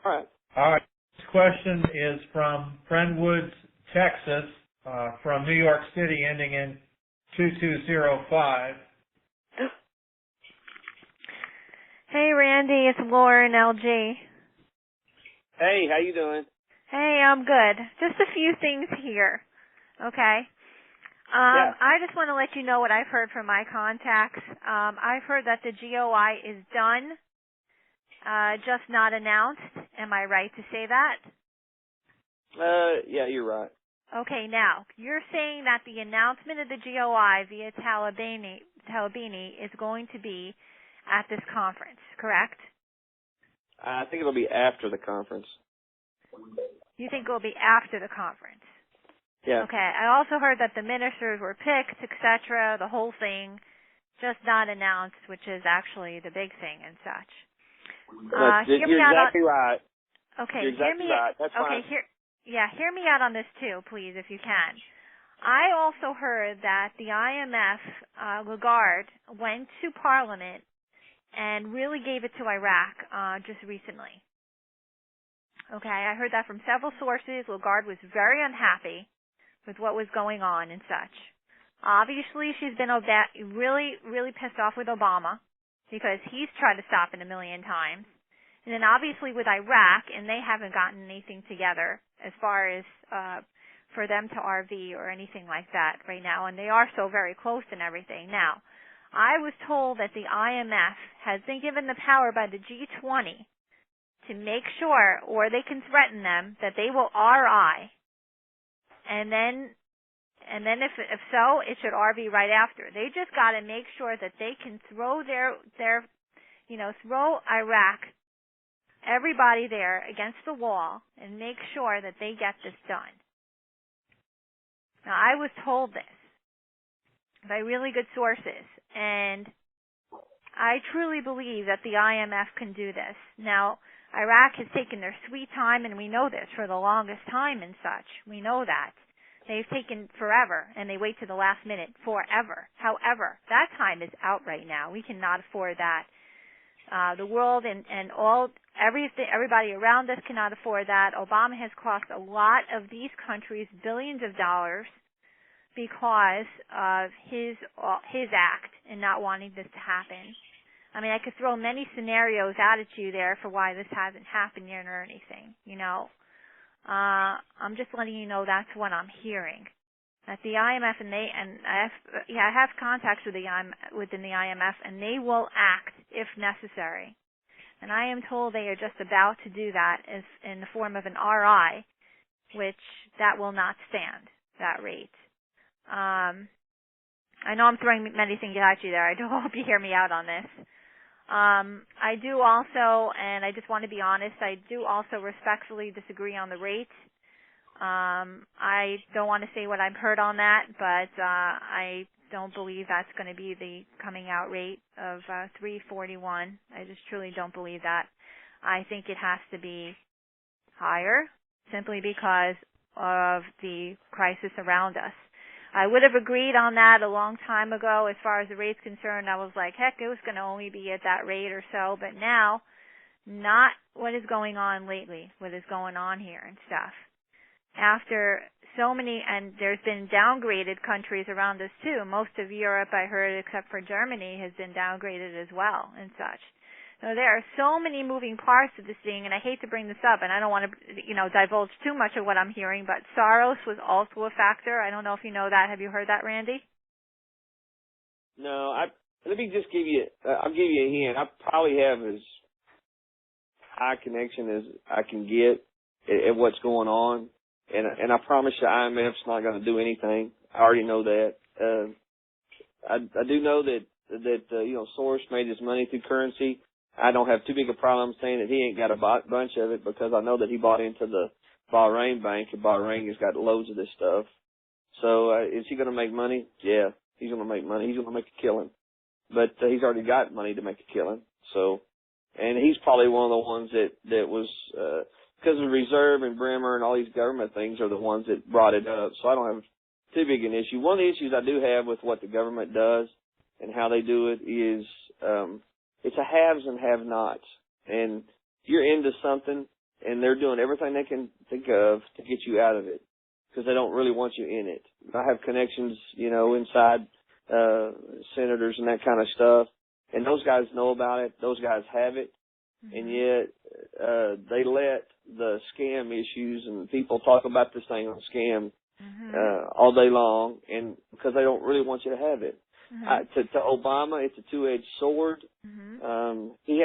right. All right. This question is from Brentwood, Texas, from New York City, ending in 2205. Hey, Randy, it's Lauren, LG. Hey, how you doing? Hey, I'm good. Just a few things here, okay? Yeah. I just want to let you know what I've heard from my contacts. I've heard that the GOI is done, just not announced. Am I right to say that? Yeah, you're right. Okay, now, you're saying that the announcement of the GOI via Talabini is going to be at this conference, correct? I think it'll be after the conference. You think it will be after the conference? Yeah. Okay. I also heard that the ministers were picked, etc., the whole thing, just not announced, which is actually the big thing and such. You're exactly right. Okay, you're exactly right. That's okay, fine. hear me out on this too, please, if you can. I also heard that the IMF, Lagarde, went to Parliament and really gave it to Iraq just recently. Okay, I heard that from several sources. Lagarde was very unhappy with what was going on and such. Obviously, she's been really, really pissed off with Obama because he's tried to stop it a million times. And then obviously with Iraq, and they haven't gotten anything together as far as for them to RV or anything like that right now, and they are so very close and everything. Now, I was told that the IMF has been given the power by the G20 to make sure, or they can threaten them, that they will RI. And then if so, it should RV right after. They just got to make sure that they can throw throw Iraq, everybody there against the wall and make sure that they get this done. Now, I was told this by really good sources, and I truly believe that the IMF can do this. Now, Iraq has taken their sweet time, and we know this, for the longest time and such. We know that. They've taken forever, and they wait to the last minute forever. However, that time is out right now. We cannot afford that. The world and everybody around us cannot afford that. Obama has cost a lot of these countries billions of dollars because of his act in not wanting this to happen. I mean, I could throw many scenarios out at you there for why this hasn't happened yet or anything, you know. I'm just letting you know that's what I'm hearing. That the IMF I have contacts within the IMF, and they will act if necessary. And I am told they are just about to do that in the form of an RI, which that will not stand, that rate. I know I'm throwing many things at you there. I do hope you hear me out on this. I do also, and I just want to be honest, I do also respectfully disagree on the rate. I don't want to say what I've heard on that, but I don't believe that's going to be the coming out rate of 341. I just truly don't believe that. I think it has to be higher simply because of the crisis around us. I would have agreed on that a long time ago as far as the rate's concerned. I was like, heck, it was going to only be at that rate or so. But now, not what is going on lately, what is going on here and stuff. After so many, and there's been downgraded countries around us too. Most of Europe, I heard, except for Germany, has been downgraded as well and such. So there are so many moving parts of this thing, and I hate to bring this up, and I don't want to, divulge too much of what I'm hearing, but Soros was also a factor. I don't know if you know that. Have you heard that, Randy? No, let me just I'll give you a hint. I probably have as high connection as I can get at what's going on, and I promise you IMF's not going to do anything. I already know that. I do know that Soros made his money through currency. I don't have too big a problem saying that he ain't got a bunch of it because I know that he bought into the Bahrain Bank, and Bahrain has got loads of this stuff. So is he going to make money? Yeah, he's going to make money. He's going to make a killing. But he's already got money to make a killing. So, and he's probably one of the ones that was, because of Reserve and Bremer and all these government things are the ones that brought it up. So I don't have too big an issue. One of the issues I do have with what the government does and how they do it is, it's a haves and have-nots. And if you're into something and they're doing everything they can think of to get you out of it because they don't really want you in it. I have connections, inside senators and that kind of stuff, and those guys know about it. Those guys have it, and yet they let the scam issues and people talk about this thing on scam all day long, and because they don't really want you to have it. To Obama, it's a two-edged sword. He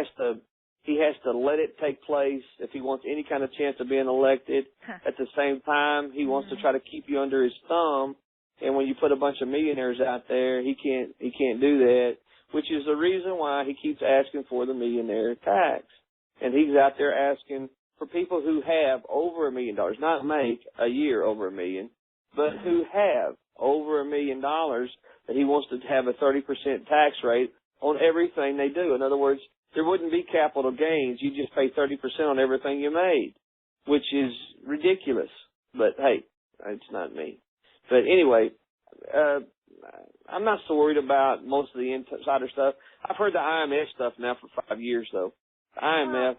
has to let it take place if he wants any kind of chance of being elected. At the same time, he wants to try to keep you under his thumb. And when you put a bunch of millionaires out there, he can't do that, which is the reason why he keeps asking for the millionaire tax. And he's out there asking for people who have over $1 million, not make a year over $1 million, but who have over $1 million, that he wants to have a 30% tax rate on everything they do. In other words, there wouldn't be capital gains. You just pay 30% on everything you made, which is ridiculous. But hey, it's not me. But anyway, I'm not so worried about most of the insider stuff. I've heard the IMF stuff now for 5 years, though. The IMF,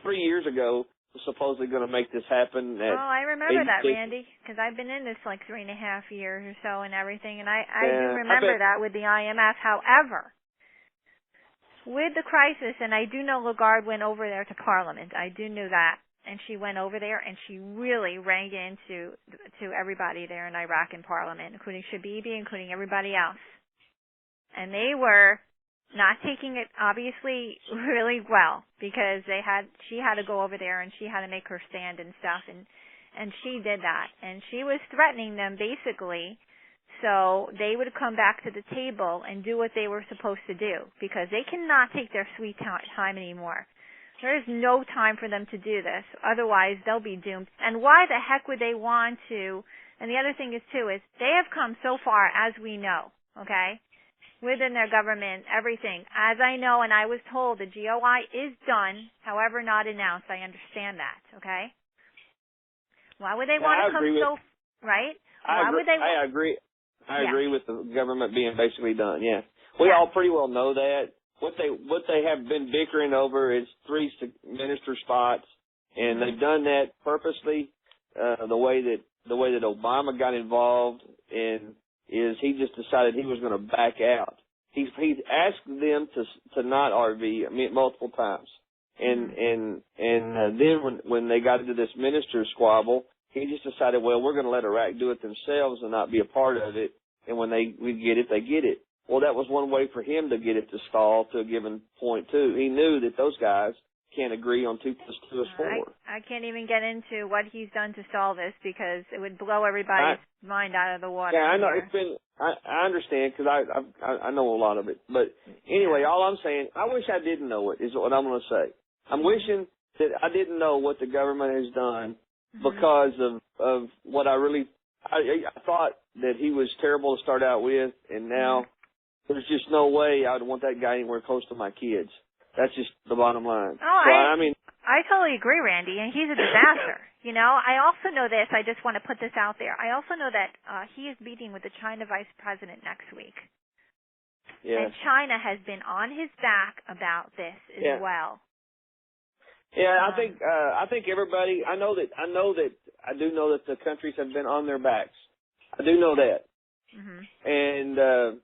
3 years ago, was supposedly going to make this happen. I remember that, Randy, because I've been in this like 3.5 years or so and everything, and I do remember that with the IMF. However, with the crisis, and I do know Lagarde went over there to Parliament. I do know that. And she went over there and she really rang into everybody there in Iraq in Parliament, including Shabibi, including everybody else. And they were not taking it obviously really well because she had to go over there and she had to make her stand and stuff, and she did that. And she was threatening them basically so they would come back to the table and do what they were supposed to do, because they cannot take their sweet time anymore. There is no time for them to do this. Otherwise, they'll be doomed. And why the heck would they want to? And the other thing is, too, is they have come so far, as we know, okay, within their government, everything. As I know, and I was told, the GOI is done, however not announced. I understand that, okay? Why would they want to come so, right? Why would they? I agree. I agree with the government being basically done, yeah. We all pretty well know that. What they have been bickering over is 3 minister spots, and they've done that purposely. The way that Obama got involved in is he just decided he was going to back out. He's asked them to not RV multiple times, and then when they got into this minister squabble, he just decided, well, we're going to let Iraq do it themselves and not be a part of it. And when we get it, they get it. Well, that was one way for him to get it to stall to a given point, too. He knew that those guys can't agree on 2 + 2 is 4. I can't even get into what he's done to stall this because it would blow everybody's mind out of the water. Yeah, I know. It's been. I understand because I know a lot of it. But anyway, all I'm saying, I wish I didn't know it, is what I'm going to say. I'm wishing that I didn't know what the government has done because of what I thought that he was terrible to start out with, and now there's just no way I would want that guy anywhere close to my kids. That's just the bottom line. I totally agree, Randy, and he's a disaster. I also know this. I just want to put this out there. I also know that he is meeting with the China vice president next week. Yes. And China has been on his back about this as well. Yeah, I think everybody. I do know that the countries have been on their backs. I do know that. And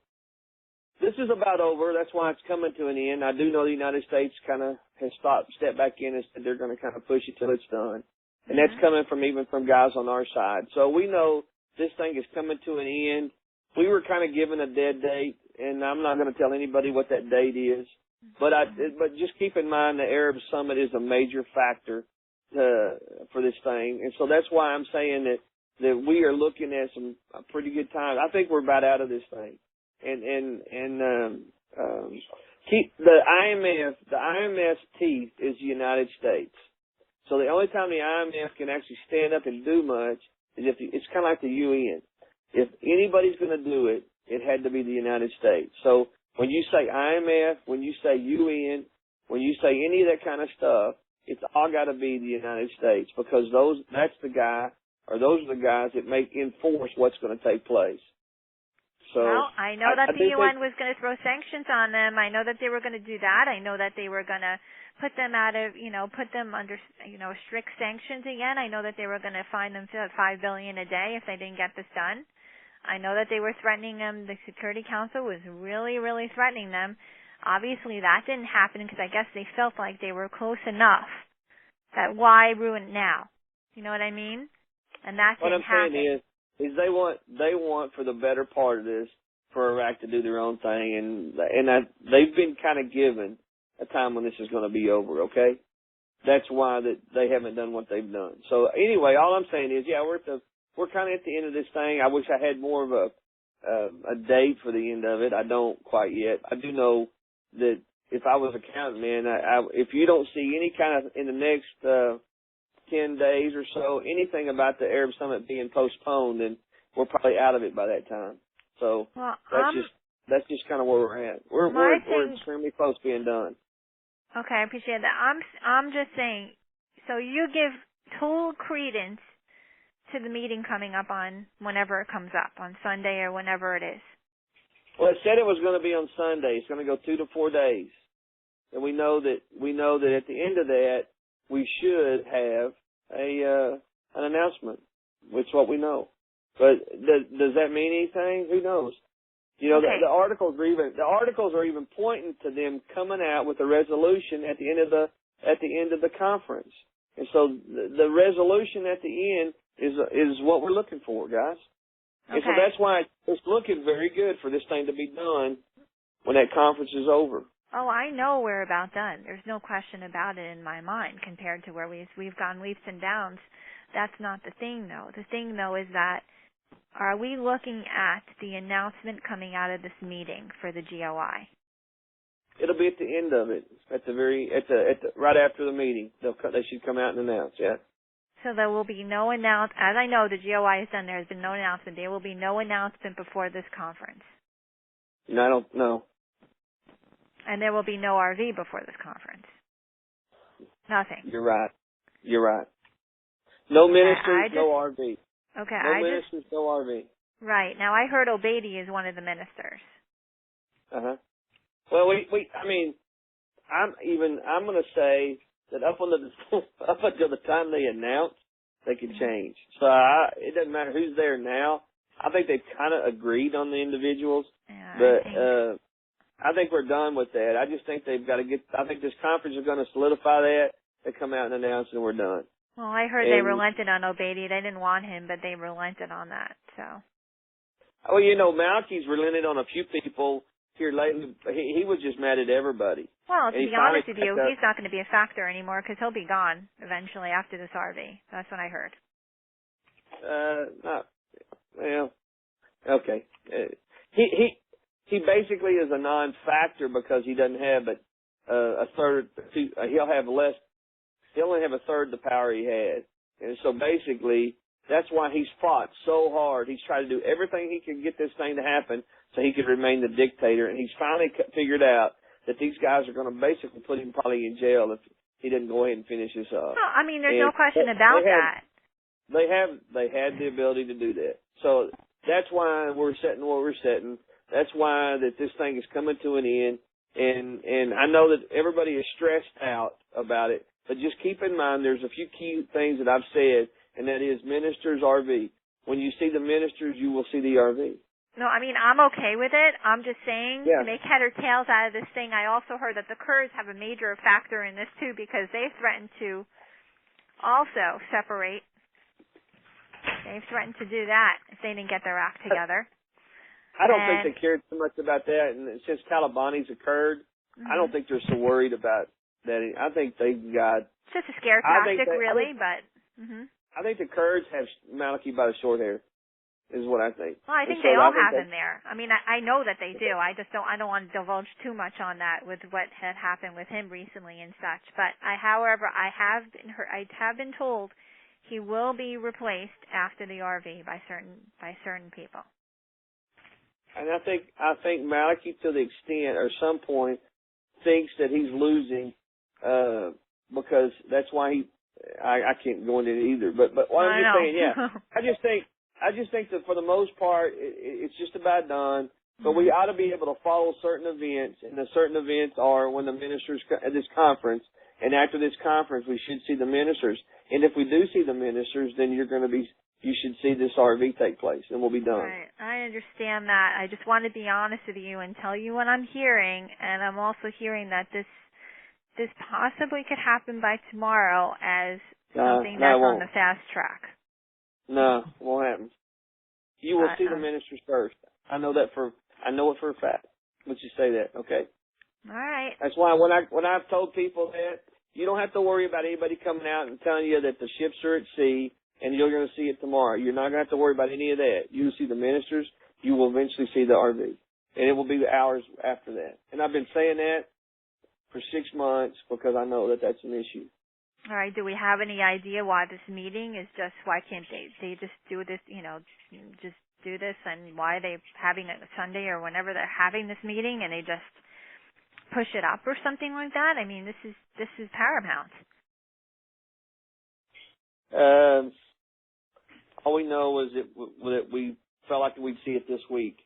this is about over. That's why it's coming to an end. I do know the United States kind of has stepped back in and said they're going to kind of push it till it's done. And that's coming from guys on our side. So we know this thing is coming to an end. We were kind of given a dead date, and I'm not going to tell anybody what that date is. But just keep in mind the Arab Summit is a major factor for this thing. And so that's why I'm saying that we are looking at some pretty good times. I think we're about out of this thing. And keep the IMF's teeth is the United States. So the only time the IMF can actually stand up and do much is if it's kind of like the UN. If anybody's going to do it, it had to be the United States. So when you say IMF, when you say UN, when you say any of that kind of stuff, it's all got to be the United States, because those are the guys that enforce what's going to take place. So well, I know that the UN was going to throw sanctions on them. I know that they were going to do that. I know that they were going to put them out of, put them under, strict sanctions again. I know that they were going to fine them $5 billion a day if they didn't get this done. I know that they were threatening them. The Security Council was really, really threatening them. Obviously, that didn't happen because I guess they felt like they were close enough that why ruin it now? You know what I mean? And that didn't happen. What I'm saying is they want for the better part of this for Iraq to do their own thing, and they've been kind of given a time when this is going to be over. Okay, that's why that they haven't done what they've done. So anyway, all I'm saying is, yeah, we're kind of at the end of this thing. I wish I had more of a date for the end of it. I don't quite yet. I do know that if I was a counting man, if you don't see any kind of in the next 10 days or so anything about the Arab Summit being postponed, then we're probably out of it by that time. So that's just kind of where we're at. We're extremely close to being done. Okay, I appreciate that. I'm just saying. So you give total credence to the meeting coming up on whenever it comes up on Sunday or whenever it is. Well, it said it was going to be on Sunday. It's going to go 2 to 4 days, and we know that at the end of that we should have an announcement. Which is what we know. But does that mean anything? Who knows? Okay. The articles are even pointing to them coming out with a resolution at the end of the conference. And so the resolution at the end is what we're looking for, guys. Okay. And so that's why it's looking very good for this thing to be done when that conference is over. Oh, I know we're about done. There's no question about it in my mind compared to where we've gone leaps and bounds. That's not the thing, though. The thing, though, is that are we looking at the announcement coming out of this meeting for the GOI? It'll be at the end of it, right after the meeting. They should come out and announce, yeah. So there will be no announcement. As I know, the GOI has done. There has been no announcement. There will be no announcement before this conference. No, I don't know. And there will be no RV before this conference. Nothing. You're right. No ministers, no RV. Okay. No ministers, no RV. Right. Now, I heard Obedi is one of the ministers. Uh-huh. Well, I'm going to say that up until the time they announce, they can change. So it doesn't matter who's there now. I think they've kind of agreed on the individuals, but I think we're done with that. I just think I think this conference is going to solidify that. They come out and announce, and we're done. Well, I heard they relented on Obedi. They didn't want him, but they relented on that. So. Well, Malky's relented on a few people here lately. He was just mad at everybody. Well, to be honest with you, he's not going to be a factor anymore because he'll be gone eventually after this RV. That's what I heard. Okay. He basically is a non-factor because he doesn't have a third. He'll have less. He'll only have a third the power he had, and so basically that's why he's fought so hard. He's tried to do everything he can get this thing to happen so he could remain the dictator, and he's finally figured out that these guys are going to basically put him probably in jail if he didn't go ahead and finish this up. No, I mean there's no question about that. They had the ability to do that, so that's why we're sitting where we're sitting. That's why that this thing is coming to an end, and I know that everybody is stressed out about it, but just keep in mind there's a few key things that I've said, and that is ministers, RV. When you see the ministers, you will see the RV. No, I mean, I'm okay with it. I'm just saying to make head or tails out of this thing. I also heard that the Kurds have a major factor in this, too, because they've threatened to also separate. They've threatened to do that if they didn't get their act together. I don't think they cared too much about that, and since Talabani's occurred, I don't think they're so worried about that. I think they got... It's just a scare tactic, really, but... I think the Kurds have Maliki by the short hair, is what I think. Well, I think they all have him there. I mean, I know that they do. I don't want to divulge too much on that with what had happened with him recently and such. But I have been told he will be replaced after the RV by certain people. And I think Maliki, to the extent or some point, thinks that he's losing because that's why I can't go into it either. But what I'm just saying, I just think that for the most part, it's just about done. But we ought to be able to follow certain events, and the certain events are when the ministers at this conference, And after this conference, we should see the ministers. And if we do see the ministers, then you should see this RV take place, and we'll be done. Right. I understand that. I just want to be honest with you and tell you what I'm hearing, and I'm also hearing that this possibly could happen by tomorrow as something that's on the fast track. No, it won't happen. You will see the ministers first. I know it for a fact. Let's just say that, okay? All right. That's why when I've told people that, you don't have to worry about anybody coming out and telling you that the ships are at sea and you're going to see it tomorrow. You're not going to have to worry about any of that. You will see the ministers. You will eventually see the RV. And it will be hours after that. And I've been saying that for 6 months because I know that that's an issue. All right. Do we have any idea why this meeting is why can't they just do this, just do this, and why are they having it Sunday or whenever they're having this meeting and they just push it up or something like that? I mean, this is paramount. All we know is that we felt like we'd see it this week.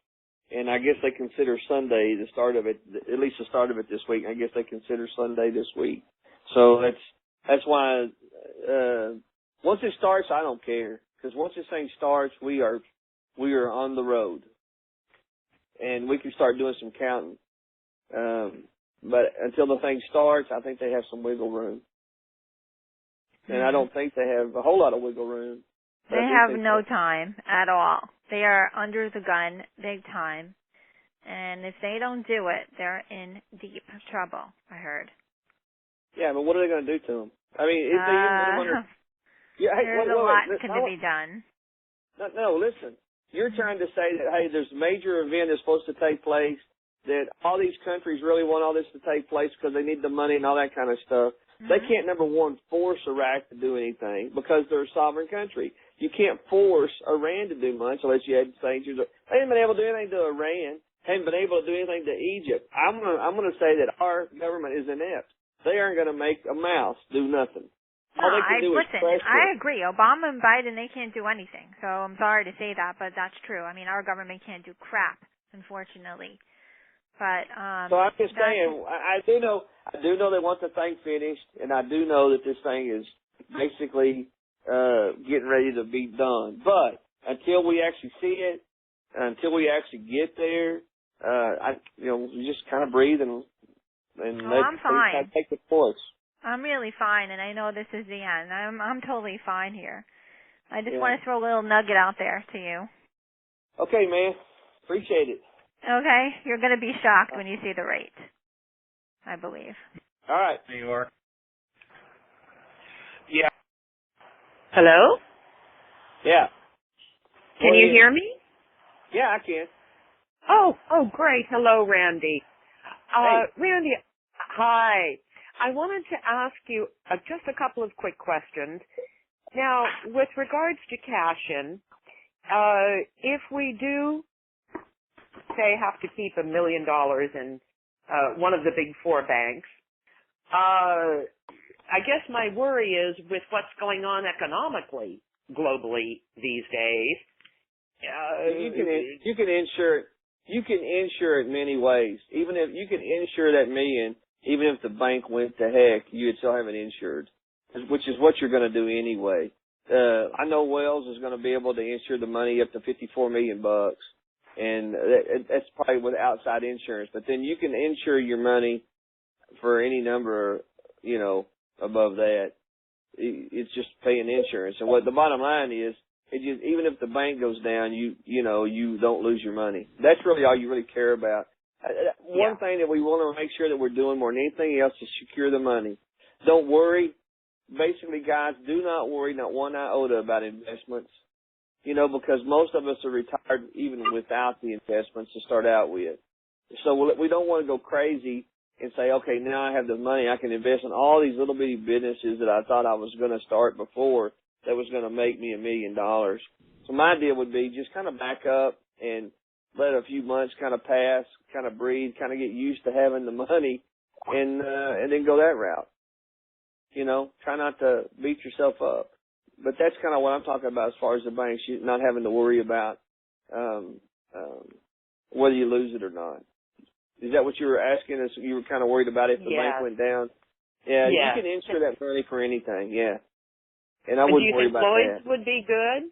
And I guess they consider Sunday the start of it, at least the start of it this week. I guess they consider Sunday this week. So that's why, once it starts, I don't care. Because once this thing starts, we are on the road. And we can start doing some counting. But until the thing starts, I think they have some wiggle room. And I don't think they have a whole lot of wiggle room. They have no time at all. They are under the gun big time. And if they don't do it, they're in deep trouble, I heard. Yeah, but what are they going to do to them? I mean, if they there's a lot can be done. No, listen. You're trying to say that, hey, there's a major event that's supposed to take place, that all these countries really want all this to take place because they need the money and all that kind of stuff. Mm-hmm. They can't, number one, force Iraq to do anything because they're a sovereign country. You can't force Iran to do much unless you had sanctions. They haven't been able to do anything to Iran. They haven't been able to do anything to Egypt. I'm gonna say that our government is inept. They aren't going to make a mouse do nothing. All they can do is pressure. I agree. Obama and Biden, they can't do anything. So I'm sorry to say that, but that's true. I mean, our government can't do crap, unfortunately. But so I'm just saying, I do know they want the thing finished, and I do know that this thing is basically getting ready to be done. But until we actually see it, until we actually get there, we just kind of breathe and I'm fine. Take the course. I'm really fine, and I know this is the end. I'm totally fine here. I just want to throw a little nugget out there to you. Okay, man. Appreciate it. Okay, you're going to be shocked when you see the rate, I believe. All right. New York. Yeah. Hello? Yeah. Can you hear me? Yeah, I can. Oh, great. Hello, Randy. Hey. Randy, hi. I wanted to ask you just a couple of quick questions. Now, with regards to cash-in, if we do, say, have to keep $1 million in one of the big four banks, I guess my worry is with what's going on economically globally these days. You can insure it. You can insure it many ways. Even if you can insure that $1 million, even if the bank went to heck, you would still have it insured, which is what you're going to do anyway. I know Wells is going to be able to insure the money up to $54 million, and that's probably with outside insurance. But then you can insure your money for any number, above that. It's just paying insurance. And what the bottom line is, even if the bank goes down, you don't lose your money. That's really all you really care about. One thing that we want to make sure that we're doing more than anything else is secure the money. Don't worry. Basically, guys, do not worry, not one iota about investments, because most of us are retired even without the investments to start out with. So we don't want to go crazy and say, okay, now I have the money, I can invest in all these little bitty businesses that I thought I was going to start before that was going to make me $1 million. So my idea would be just kind of back up and let a few months kind of pass, kind of breathe, kind of get used to having the money, and then go that route. Try not to beat yourself up. But that's kind of what I'm talking about as far as the banks, not having to worry about whether you lose it or not. Is that what you were asking us? You were kind of worried about if the bank went down? Yeah, Yeah. you can insure that money for anything, yeah. And I wouldn't worry about Do you think Lloyd's that. would be good?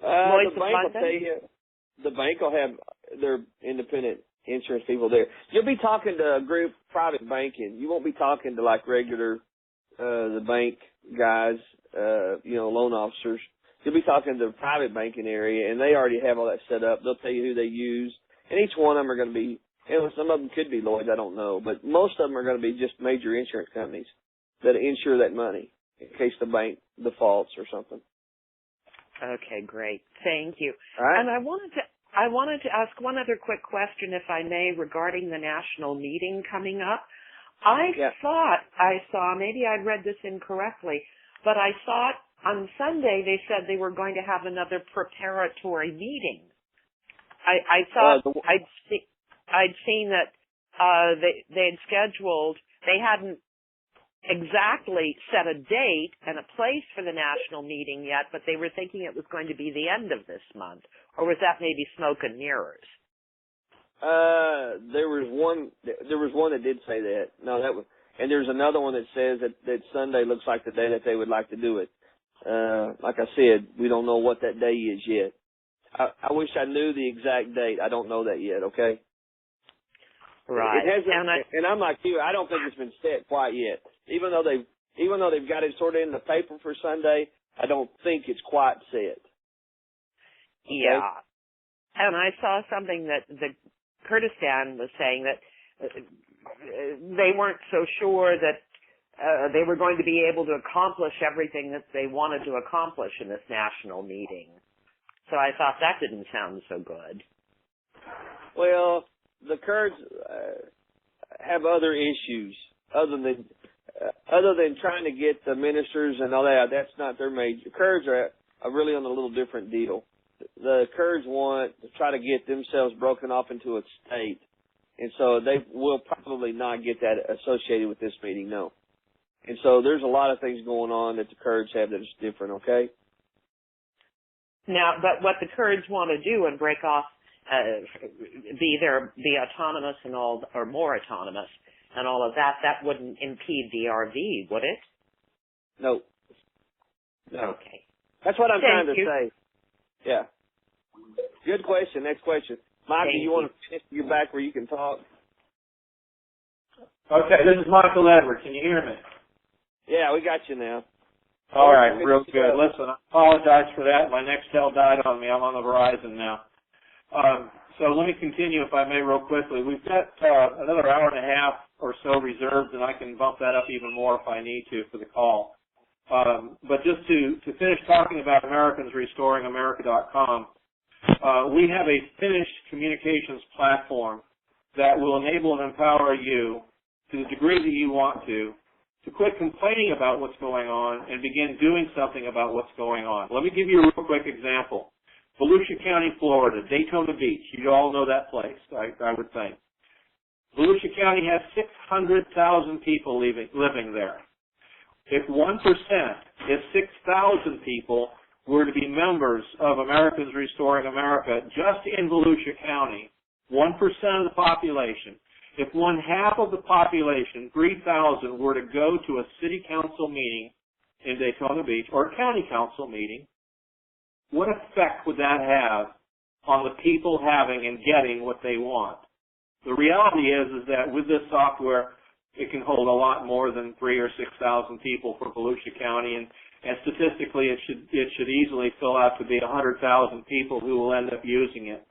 The bank will tell you, the bank will have their independent insurance people there. You'll be talking to a group, private banking. You won't be talking to like regular, the bank guys, loan officers. You'll be talking to the private banking area, and they already have all that set up. They'll tell you who they use, and each one of them are going to be, some of them could be Lloyd's, I don't know, but most of them are going to be just major insurance companies that insure that money in case the bank defaults or something. Okay, great. Thank you. All right. And I wanted to ask one other quick question, if I may, regarding the national meeting coming up. I thought I saw, maybe I'd read this incorrectly, but I thought on Sunday they said they were going to have another preparatory meeting. I thought I'd seen that they had scheduled, they hadn't exactly set a date and a place for the national meeting yet, but they were thinking it was going to be the end of this month. Or was that maybe smoke and mirrors? There was one that did say that. No, that was, and there's another one that says that Sunday looks like the day that they would like to do it. Like I said, we don't know what that day is yet. I wish I knew the exact date. I don't know that yet, okay? Right. It hasn't, and I'm like you, I don't think it's been set quite yet. Even though they've got it sort of in the paper for Sunday, I don't think it's quite set. Okay? Yeah. And I saw something that the Kurdistan was saying that they weren't so sure that they were going to be able to accomplish everything that they wanted to accomplish in this national meeting. So I thought that didn't sound so good. Well, the Kurds have other issues other than trying to get the ministers and all that. That's not their major. The Kurds are really on a little different deal. The Kurds want to try to get themselves broken off into a state, and so they will probably not get that associated with this meeting, no. And so there's a lot of things going on that the Kurds have that is different, okay? Now, but what the Kurds want to do and break off, be autonomous and all, or more autonomous and all of that, that wouldn't impede the RV, would it? No. Okay. That's what I'm trying to you. say. Yeah. Good question. Next question. Mike, do you want to finish? You're back where you can talk? Okay, this is Michael Edwards. Can you hear me? Yeah, we got you now. All right, real good. Listen, I apologize for that. My Nextel died on me. I'm on the Verizon now. So let me continue, if I may, real quickly. We've got another hour and a half or so reserved, and I can bump that up even more if I need to for the call. But just to finish talking about AmericansRestoringAmerica.com, we have a finished communications platform that will enable and empower you to the degree that you want to quit complaining about what's going on and begin doing something about what's going on. Let me give you a real quick example. Volusia County, Florida, Daytona Beach. You all know that place, I would think. Volusia County has 600,000 people living there. If 1%, if 6,000 people were to be members of Americans Restoring America just in Volusia County, 1% of the population, if 1/2 of the population, 3,000, were to go to a city council meeting in Daytona Beach or a county council meeting, what effect would that have on the people having and getting what they want? The reality is that with this software, it can hold a lot more than 3,000 or 6,000 people for Volusia County, and statistically, it should easily fill out to be 100,000 people who will end up using it.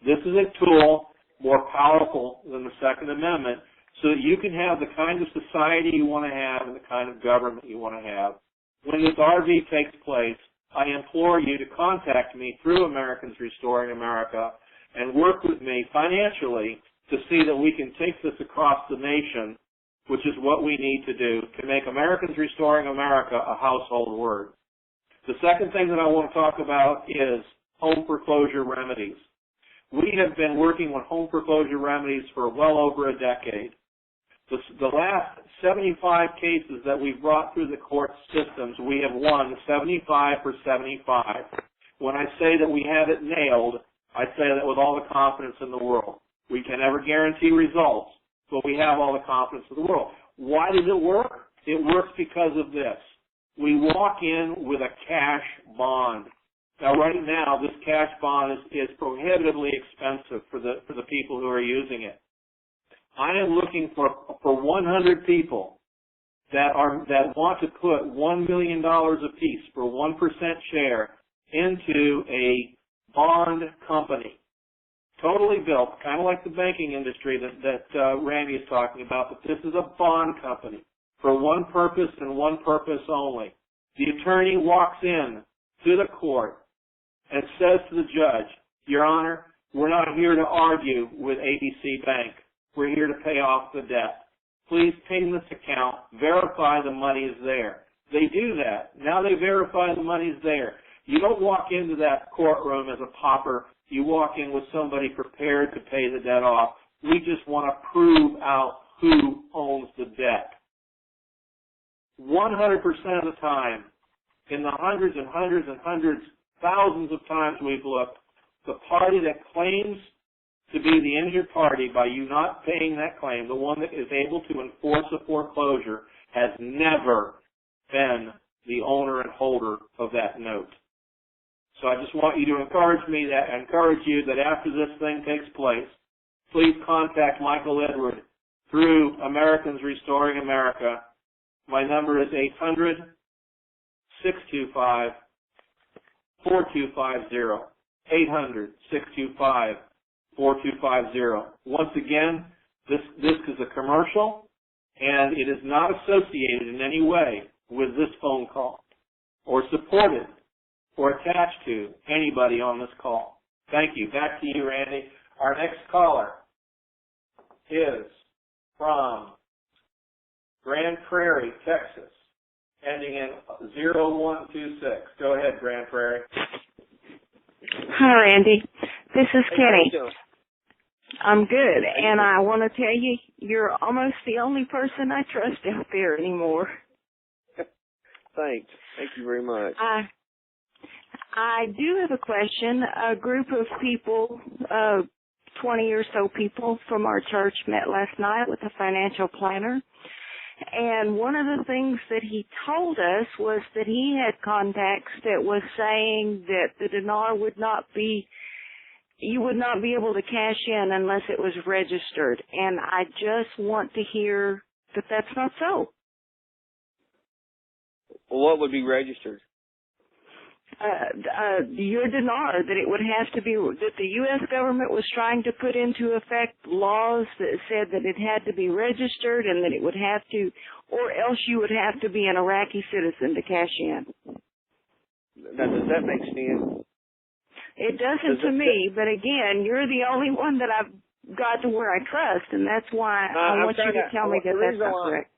This is a tool more powerful than the Second Amendment, so that you can have the kind of society you want to have and the kind of government you want to have. When this RV takes place, I implore you to contact me through Americans Restoring America and work with me financially to see that we can take this across the nation, which is what we need to do to make Americans Restoring America a household word. The second thing that I want to talk about is home foreclosure remedies. We have been working with home foreclosure remedies for well over a decade. The last 75 cases that we've brought through the court systems, we have won 75 for 75. When I say that we have it nailed, I say that with all the confidence in the world. We can never guarantee results, but we have all the confidence in the world. Why does it work? It works because of this. We walk in with a cash bond. Now, right now, this cash bond is prohibitively expensive for the people who are using it. I am looking for 100 people that want to put $1 million apiece for 1% share into a bond company, totally built, kind of like the banking industry that Randy is talking about, but this is a bond company for one purpose and one purpose only. The attorney walks in to the court and says to the judge, Your Honor, we're not here to argue with ABC Bank. We're here to pay off the debt. Please pay this account, verify the money is there. They do that. Now they verify the money is there. You don't walk into that courtroom as a pauper. You walk in with somebody prepared to pay the debt off. We just want to prove out who owns the debt. 100% of the time, in the hundreds and hundreds and hundreds, thousands of times we've looked, the party that claims to be the injured party by you not paying that claim, the one that is able to enforce a foreclosure, has never been the owner and holder of that note. So I just want you to encourage you that after this thing takes place, please contact Michael Edward through Americans Restoring America. My number is 800-625-4250. 800-625-4250. Once again, this is a commercial, and it is not associated in any way with this phone call or supported or attached to anybody on this call. Thank you. Back to you, Randy. Our next caller is from Grand Prairie, Texas, ending in 0126. Go ahead, Grand Prairie. Hi, Randy. This is Hey, Kenny. how you doing? I'm good, and I want to tell you, you're almost the only person I trust out there anymore. Thanks. Thank you very much. I do have a question. A group of people, 20 or so people from our church met last night with a financial planner. And one of the things that he told us was that he had contacts that was saying that the dinar you would not be able to cash in unless it was registered. And I just want to hear that that's not so. Well, what would be registered? Your dinar, that it would have to be, that the U.S. government was trying to put into effect laws that said that it had to be registered and that it would have to, or else you would have to be an Iraqi citizen to cash in. Now, does that make sense? It doesn't to me, but again, you're the only one that I've got to where I trust, and that's why I want you to tell me that that's not correct.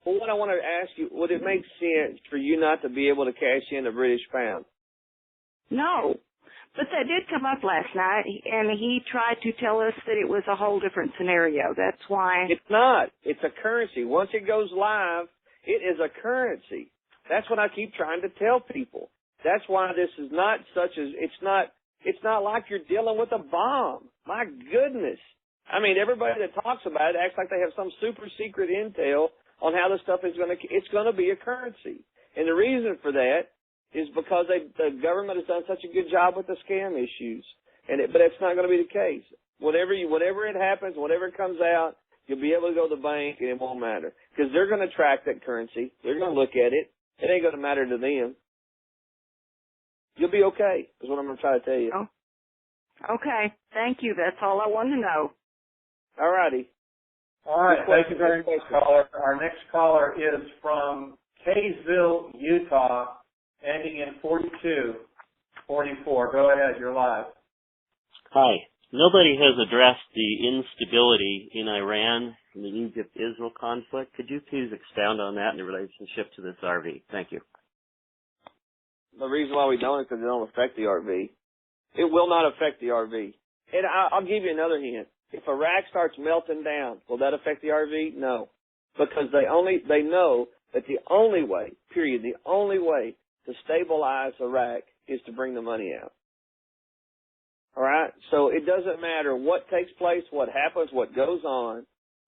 Well, what I want to ask you, would it make sense for you not to be able to cash in a British pound? No, but that did come up last night, and he tried to tell us that it was a whole different scenario. That's why. It's not. It's a currency. Once it goes live, it is a currency. That's what I keep trying to tell people. That's why this is not it's not like you're dealing with a bomb. My goodness. I mean, everybody that talks about it acts like they have some super secret intel on how the stuff it's going to be a currency. And the reason for that is because the government has done such a good job with the scam issues. But it's not going to be the case. Whatever it happens, whatever it comes out, you'll be able to go to the bank and it won't matter. Because they're going to track that currency. They're going to look at it. It ain't going to matter to them. You'll be okay, is what I'm going to try to tell you. Oh. Okay. Thank you. That's all I want to know. All righty. All right. Thank you very much, caller. Our next caller is from Kaysville, Utah, ending in 4244. Go ahead. You're live. Hi. Nobody has addressed the instability in Iran and the Egypt-Israel conflict. Could you please expound on that in relationship to this RV? Thank you. The reason why we don't is because it don't affect the RV. It will not affect the RV. And I'll give you another hint. If Iraq starts melting down, will that affect the RV? No. Because they know that the only way to stabilize Iraq is to bring the money out. All right? So it doesn't matter what takes place, what happens, what goes on.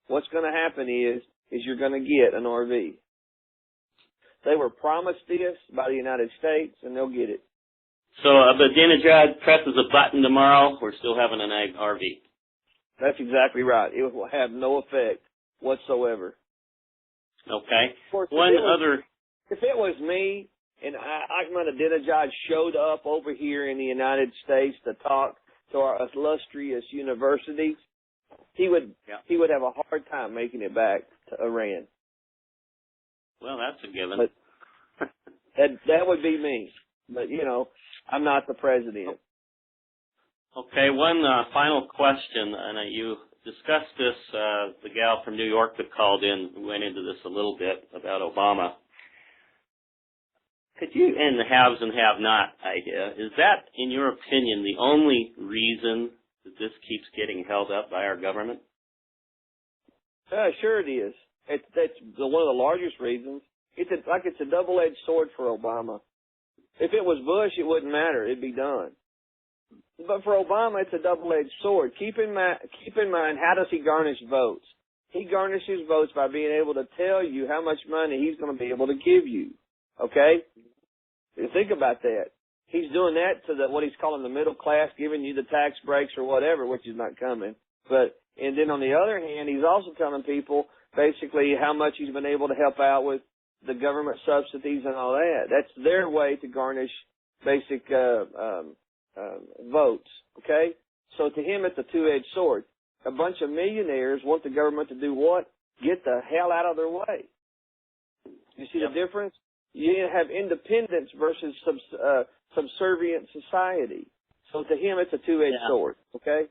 What's going to happen is is you're going to get an RV. They were promised this by the United States, and they'll get it. So if Ahmadinejad presses a button tomorrow, we're still having an RV. That's exactly right. It will have no effect whatsoever. Okay. Of course, if it was me and Ahmadinejad showed up over here in the United States to talk to our illustrious universities, he would have a hard time making it back to Iran. Well, that's a given. But that would be me. But, I'm not the president. Okay, one final question, and you discussed this, the gal from New York that called in went into this a little bit about Obama. Could you, and the haves and have-not idea, is that, in your opinion, the only reason that this keeps getting held up by our government? Sure it is. That's one of the largest reasons. It's a double-edged sword for Obama. If it was Bush, it wouldn't matter. It'd be done. But for Obama, it's a double-edged sword. Keep in mind, how does he garnish votes? He garnishes votes by being able to tell you how much money he's going to be able to give you. Okay? Think about that. He's doing that to what he's calling the middle class, giving you the tax breaks or whatever, which is not coming. And then on the other hand, he's also telling people basically how much he's been able to help out with the government subsidies and all that. That's their way to garnish basic votes, okay? So to him, it's a two-edged sword. A bunch of millionaires want the government to do what? Get the hell out of their way. You see the difference? You have independence versus subservient society. So to him, it's a two-edged sword, okay?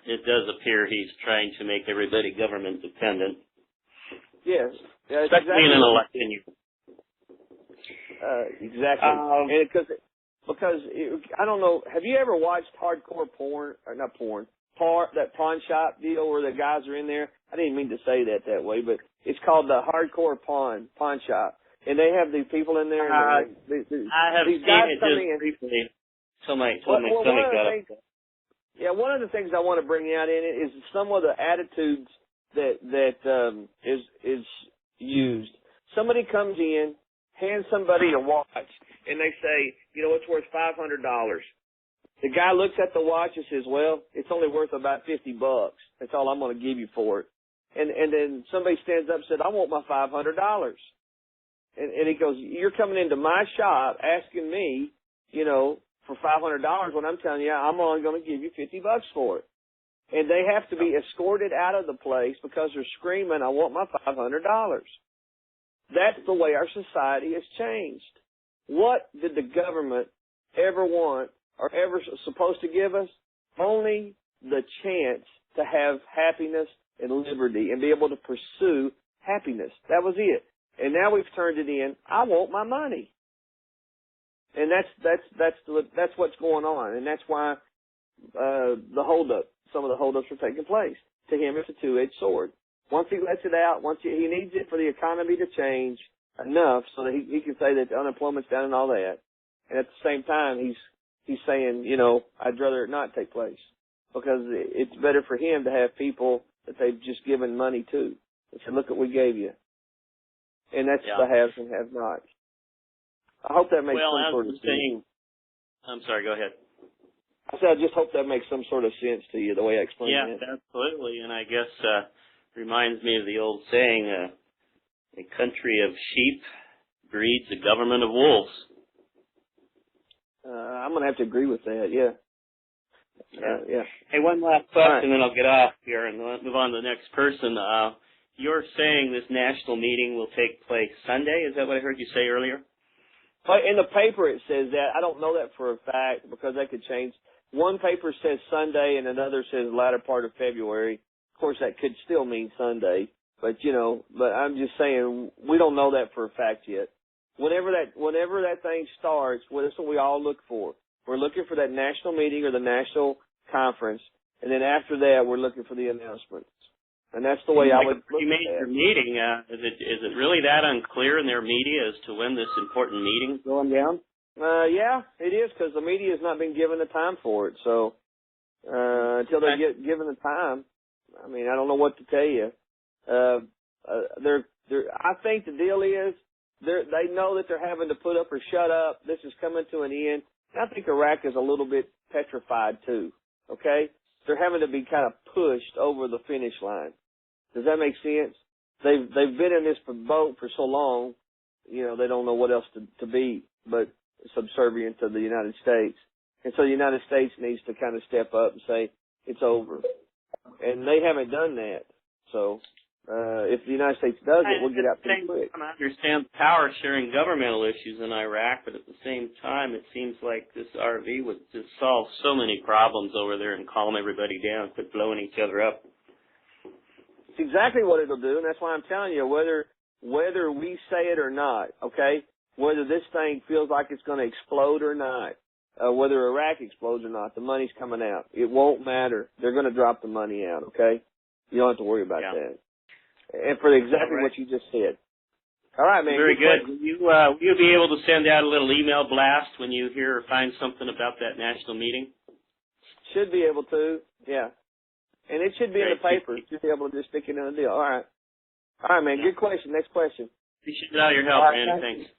It does appear he's trying to make everybody government dependent. Yes. Especially in an election year. Exactly. Because I don't know, have you ever watched hardcore porn, or not porn, that pawn shop deal where the guys are in there? I didn't mean to say that way, but it's called the hardcore pawn shop. And they have these people in there. I have these seen guys it come just in. briefly. Till my stomach got up. Yeah, one of the things I want to bring out in it is some of the attitudes that is used. Somebody comes in, hands somebody a watch, and they say, it's worth $500. The guy looks at the watch and says, well, it's only worth about $50. That's all I'm going to give you for it. And then somebody stands up and said, I want my $500. And he goes, you're coming into my shop asking me, for $500 when I'm telling you I'm only going to give you $50 for it. And they have to be escorted out of the place because they're screaming, I want my $500. That's the way our society has changed. What did the government ever want or ever supposed to give us? Only the chance to have happiness and liberty and be able to pursue happiness. That was it. And now we've turned it in, I want my money. And that's what's going on. And that's why some of the holdups are taking place. To him, it's a two-edged sword. Once he lets it out, he needs it for the economy to change enough so that he can say that the unemployment's down and all that. And at the same time, he's saying, I'd rather it not take place because it's better for him to have people that they've just given money to. They said, look what we gave you. And that's the haves and have-nots. I hope that makes some sort of sense. I'm sorry, go ahead. I said I just hope that makes some sort of sense to you, the way I explained it. Yeah, absolutely. And I guess reminds me of the old saying, a country of sheep breeds a government of wolves. I'm going to have to agree with that, yeah. Hey, one last question, then I'll get off here and move on to the next person. You're saying this national meeting will take place Sunday? Is that what I heard you say earlier? In the paper it says that. I don't know that for a fact because that could change. One paper says Sunday and another says latter part of February. Of course, that could still mean Sunday. But, but I'm just saying we don't know that for a fact yet. Whenever that thing starts, that's what we all look for. We're looking for that national meeting or the national conference. And then after that, we're looking for the announcements. And that's the way I would look at it. You made your meeting. Is it really that unclear in their media as to when this important meeting is going down? Yeah, it is because the media has not been given the time for it. So until they get given the time, I mean, I don't know what to tell you. I think the deal is they know that they're having to put up or shut up. This is coming to an end. And I think Iraq is a little bit petrified too. Okay, they're having to be kind of pushed over the finish line. Does that make sense? They've been in this boat for so long, you know, they don't know what else to be but subservient to the United States. And so the United States needs to kind of step up and say, it's over. And they haven't done that. So, if the United States does it, we'll get out pretty quick. I understand power sharing governmental issues in Iraq, but at the same time, it seems like this RV would just solve so many problems over there and calm everybody down, quit blowing each other up. It's exactly what it'll do, and that's why I'm telling you, whether we say it or not, okay, whether this thing feels like it's going to explode or not, whether Iraq explodes or not, the money's coming out. It won't matter. They're going to drop the money out, okay? You don't have to worry about that. And for exactly what you just said. All right, man. Very good. Will you be able to send out a little email blast when you hear or find something about that national meeting? Should be able to, yeah. And it should be in the paper. You should be able to just stick it in the deal. All right. All right, man. Good question. Next question. Appreciate all your help, Randy. Thanks.